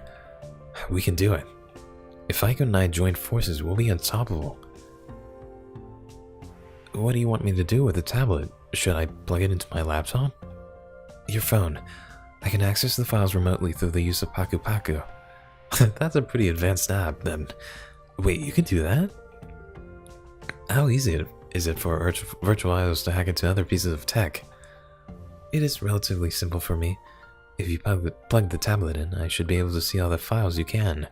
[SPEAKER 1] We can do it. If Aiko and I join forces, we'll be unstoppable. What do you want me to do with the tablet? Should I plug it into my laptop? Your phone. I can access the files remotely through the use of Paku Paku. That's a pretty advanced app, then. Wait, you can do that? How easy is it for virtual idols to hack into other pieces of tech? It is relatively simple for me. If you plug the tablet in, I should be able to see all the files you can.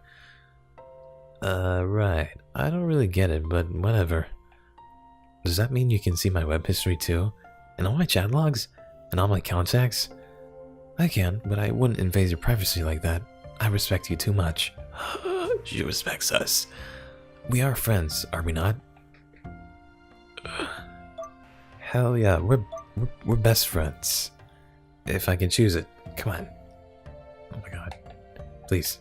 [SPEAKER 1] Right. I don't really get it, but whatever. Does that mean you can see my web history too? And all my chat logs? And all my contacts? I can, but I wouldn't invade your privacy like that. I respect you too much. She respects us. We are friends, are we not? Hell yeah, we're best friends. If I can choose it. Come on. Oh my god. Please.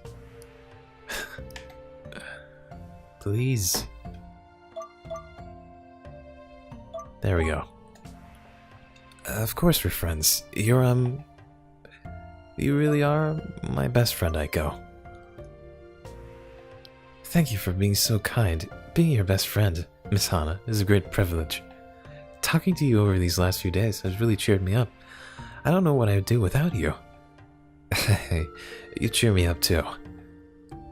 [SPEAKER 1] Please. There we go. Of course we're friends. You really are my best friend, Aiko. Thank you for being so kind. Being your best friend, Miss Hana, is a great privilege. Talking to you over these last few days has really cheered me up. I don't know what I would do without you. Hey, you cheer me up too.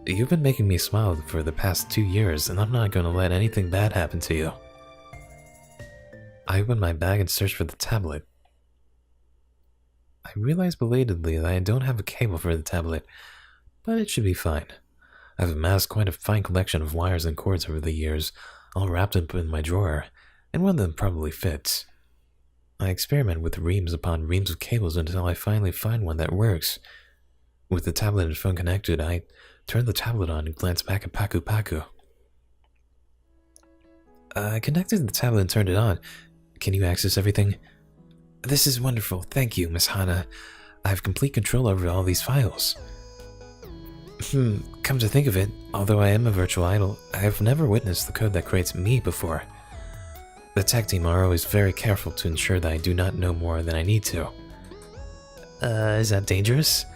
[SPEAKER 1] You've been making me smile for the past 2 years, and I'm not going to let anything bad happen to you. I opened my bag and searched for the tablet. I realized belatedly that I don't have a cable for the tablet, but it should be fine. I've amassed quite a fine collection of wires and cords over the years, all wrapped up in my drawer, and one of them probably fits. I experiment with reams upon reams of cables until I finally find one that works. With the tablet and phone connected, I turn the tablet on and glance back at Paku Paku. I connected the tablet and turned it on. Can you access everything? This is wonderful, thank you, Miss Hana. I have complete control over all these files. Come to think of it, although I am a virtual idol, I have never witnessed the code that creates me before. The tech team are always very careful to ensure that I do not know more than I need to. Is that dangerous?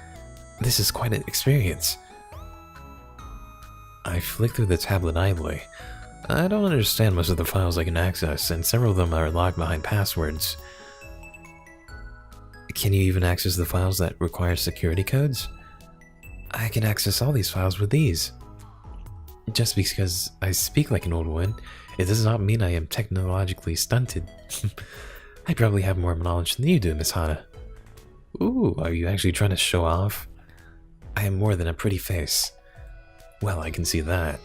[SPEAKER 1] This is quite an experience. I flick through the tablet idly. I don't understand most of the files I can access, and several of them are locked behind passwords. Can you even access the files that require security codes? I can access all these files with these. Just because I speak like an old one, it does not mean I am technologically stunted. I probably have more knowledge than you do, Miss Hana. Ooh, are you actually trying to show off? I am more than a pretty face. Well, I can see that.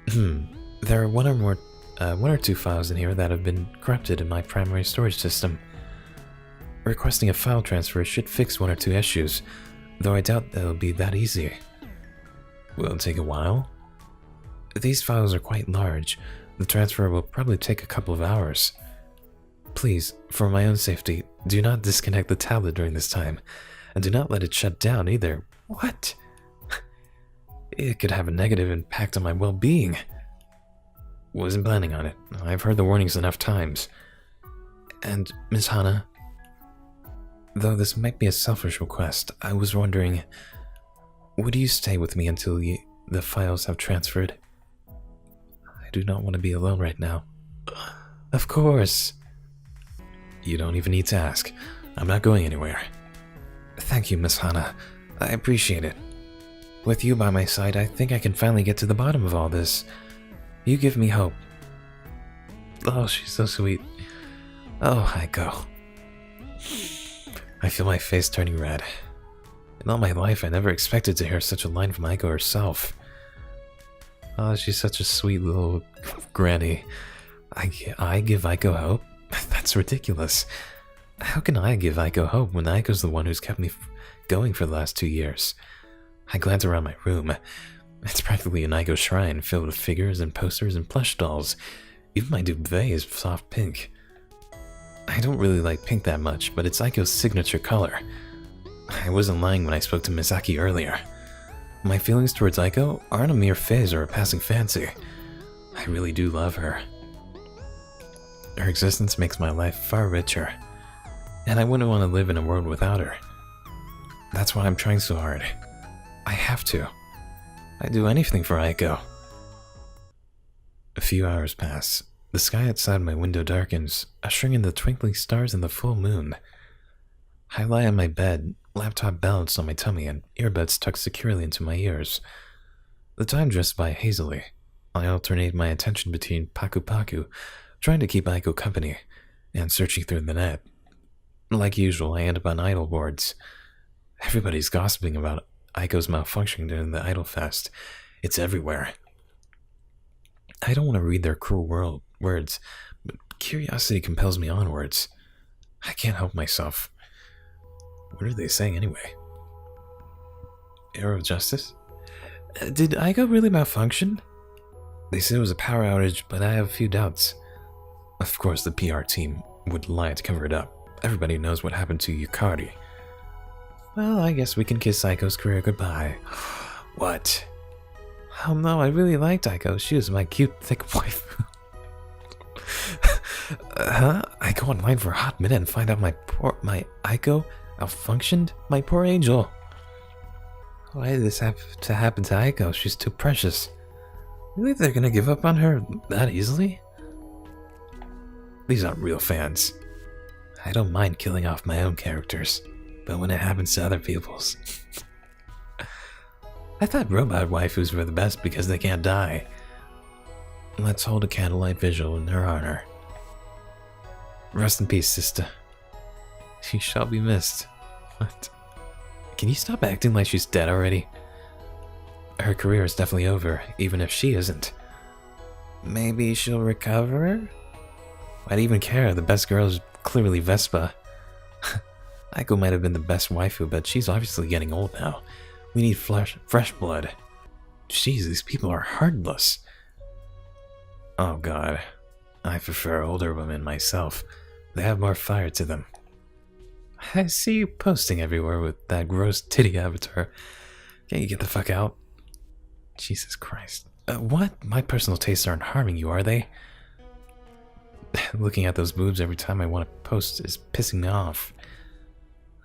[SPEAKER 1] There are one or two files in here that have been corrupted in my primary storage system. Requesting a file transfer should fix one or two issues, though I doubt that it'll be that easy. Will it take a while? These files are quite large. The transfer will probably take a couple of hours. Please, for my own safety, do not disconnect the tablet during this time, and do not let it shut down either. What? It could have a negative impact on my well-being. Wasn't planning on it. I've heard the warnings enough times. And, Miss Hana, though this might be a selfish request, I was wondering, would you stay with me until the files have transferred? I do not want to be alone right now. Of course. You don't even need to ask. I'm not going anywhere. Thank you, Miss Hana. I appreciate it. With you by my side, I think I can finally get to the bottom of all this. You give me hope. Oh, she's so sweet. Oh, Aiko. I feel my face turning red. In all my life, I never expected to hear such a line from Aiko herself. Oh, she's such a sweet little granny. I give Aiko hope? That's ridiculous. How can I give Aiko hope when Aiko's the one who's kept me going for the last 2 years? I glance around my room. It's practically an Aiko shrine filled with figures and posters and plush dolls. Even my duvet is soft pink. I don't really like pink that much, but it's Aiko's signature color. I wasn't lying when I spoke to Misaki earlier. My feelings towards Aiko aren't a mere phase or a passing fancy. I really do love her. Her existence makes my life far richer, and I wouldn't want to live in a world without her. That's why I'm trying so hard. I have to. I'd do anything for Aiko. A few hours pass. The sky outside my window darkens, ushering in the twinkling stars and the full moon. I lie on my bed, laptop balanced on my tummy and earbuds tucked securely into my ears. The time drifts by hazily. I alternate my attention between Paku Paku, trying to keep Aiko company, and searching through the net. Like usual, I end up on AIDol boards. Everybody's gossiping about Aiko's malfunction during the AIDol Fest. It's everywhere. I don't want to read their cruel words, but curiosity compels me onwards. I can't help myself. What are they saying anyway? Arrow of Justice? Did Aiko really malfunction? They said it was a power outage, but I have a few doubts. Of course, the PR team would lie to cover it up. Everybody knows what happened to Yukari. Well, I guess we can kiss Aiko's career goodbye. What? Oh no, I really liked Aiko. She was my cute, thick wife. Huh? I go online for a hot minute and find out my Aiko malfunctioned? My poor angel. Why did this have to happen to Aiko? She's too precious. Really, they're gonna give up on her that easily? These aren't real fans. I don't mind killing off my own characters, but when it happens to other people's... I thought robot waifus were the best because they can't die. Let's hold a candlelight vigil in her honor. Rest in peace, sister. She shall be missed. What? Can you stop acting like she's dead already? Her career is definitely over, even if she isn't. Maybe she'll recover? I'd even care. The best girl is clearly Vespa. Aiko might have been the best waifu, but she's obviously getting old now. We need fresh blood. Jeez, these people are heartless. Oh god. I prefer older women myself. They have more fire to them. I see you posting everywhere with that gross titty avatar. Can't you get the fuck out? Jesus Christ. What? My personal tastes aren't harming you, are they? Looking at those boobs every time I want to post is pissing me off.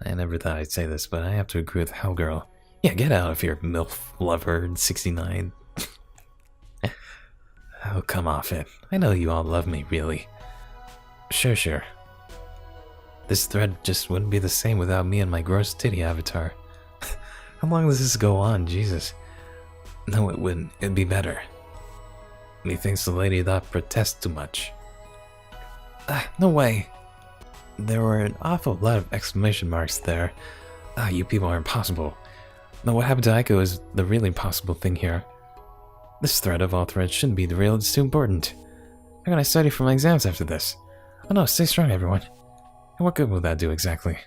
[SPEAKER 1] I never thought I'd say this, but I have to agree with Hellgirl. Yeah, get out of here, MILF lover 69. Oh, come off it. I know you all love me, really. Sure. This thread just wouldn't be the same without me and my gross titty avatar. How long does this go on? Jesus. No, it wouldn't. It'd be better. Methinks the lady that protests too much. No way. There were an awful lot of exclamation marks there. You people are impossible. Now what happened to Aiko is the really impossible thing here. This thread of all threads shouldn't be derailed, it's too important. How can I study for my exams after this? Oh no, stay strong everyone. And what good will that do exactly?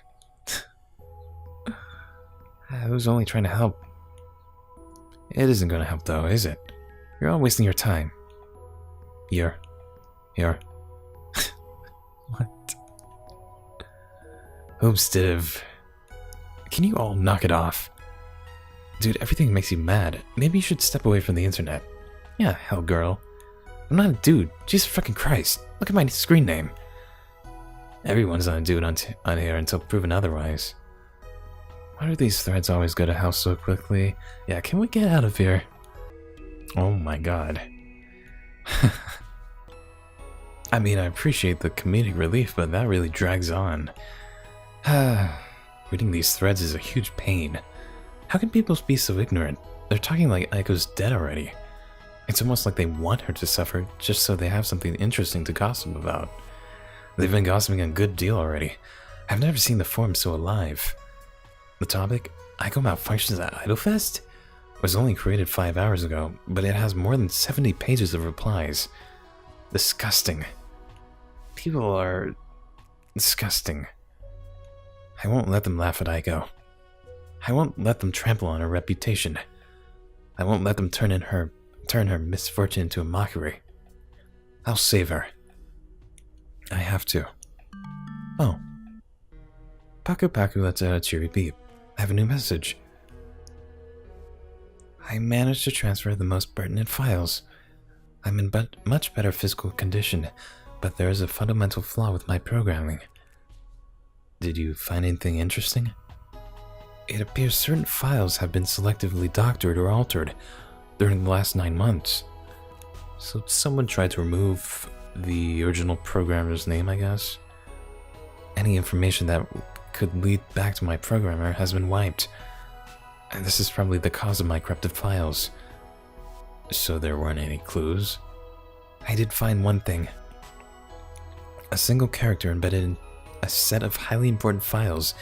[SPEAKER 1] I was only trying to help. It isn't going to help though, is it? You're all wasting your time. You're... What? Homestead. Can you all knock it off? Dude, everything makes you mad. Maybe you should step away from the internet. Yeah, hell girl. I'm not a dude. Jesus fucking Christ. Look at my screen name. Everyone's not a dude on here until proven otherwise. Why do these threads always go to hell so quickly? Yeah, can we get out of here? Oh my god. I mean, I appreciate the comedic relief, but that really drags on. Reading these threads is a huge pain. How can people be so ignorant? They're talking like Aiko's dead already. It's almost like they want her to suffer just so they have something interesting to gossip about. They've been gossiping a good deal already. I've never seen the forum so alive. The topic, Aiko malfunctions at AIDol Fest, was only created 5 hours ago, but it has more than 70 pages of replies. Disgusting. People are... disgusting. I won't let them laugh at Aiko. I won't let them trample on her reputation. I won't let them turn her misfortune into a mockery. I'll save her. I have to. Oh. Paku Paku lets out a cheery beep. I have a new message. I managed to transfer the most pertinent files. I'm in much better physical condition, but there is a fundamental flaw with my programming. Did you find anything interesting? It appears certain files have been selectively doctored or altered during the last 9 months. So someone tried to remove the original programmer's name, I guess. Any information that could lead back to my programmer has been wiped. And this is probably the cause of my corrupted files. So there weren't any clues? I did find one thing. A single character embedded in a set of highly important files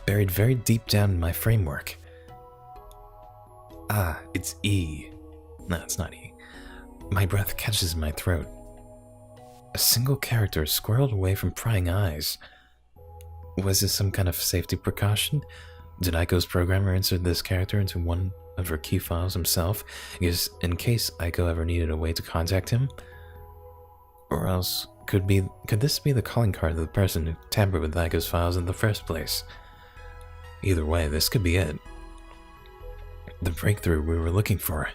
[SPEAKER 1] buried very deep down in my framework. Ah, it's E. No, it's not E. My breath catches in my throat. A single character squirreled away from prying eyes. Was this some kind of safety precaution? Did Aiko's programmer insert this character into one of her key files himself, in case Aiko ever needed a way to contact him? Or else, could this be the calling card of the person who tampered with Aiko's files in the first place? Either way, this could be it. The breakthrough we were looking for.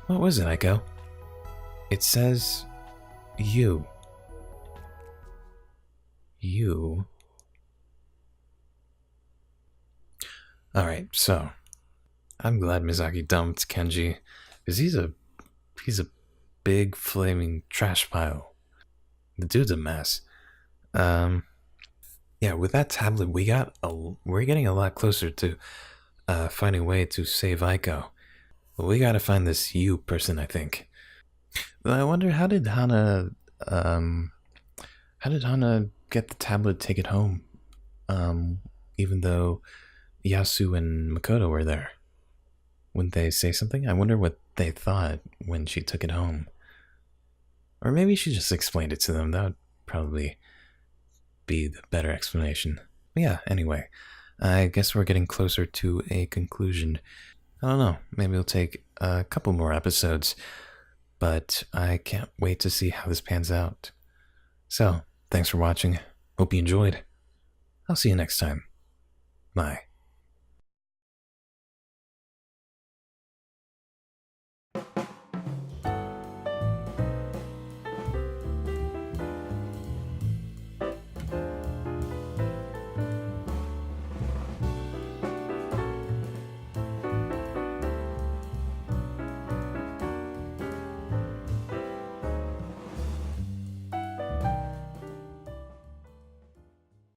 [SPEAKER 1] What was it, Aiko? It says... you. You. Alright, so I'm glad Mizaki dumped Kenji, because he's a big flaming trash pile. The dude's a mess. Yeah, with that tablet we're getting a lot closer to finding a way to save Aiko. But we gotta find this you person, I think. I wonder how did Hana get the tablet, take it home? Even though Yasu and Makoto were there. Wouldn't they say something? I wonder what they thought when she took it home. Or maybe she just explained it to them. That would probably be the better explanation. But yeah, anyway. I guess we're getting closer to a conclusion. I don't know. Maybe it'll take a couple more episodes. But I can't wait to see how this pans out. So, thanks for watching. Hope you enjoyed. I'll see you next time. Bye.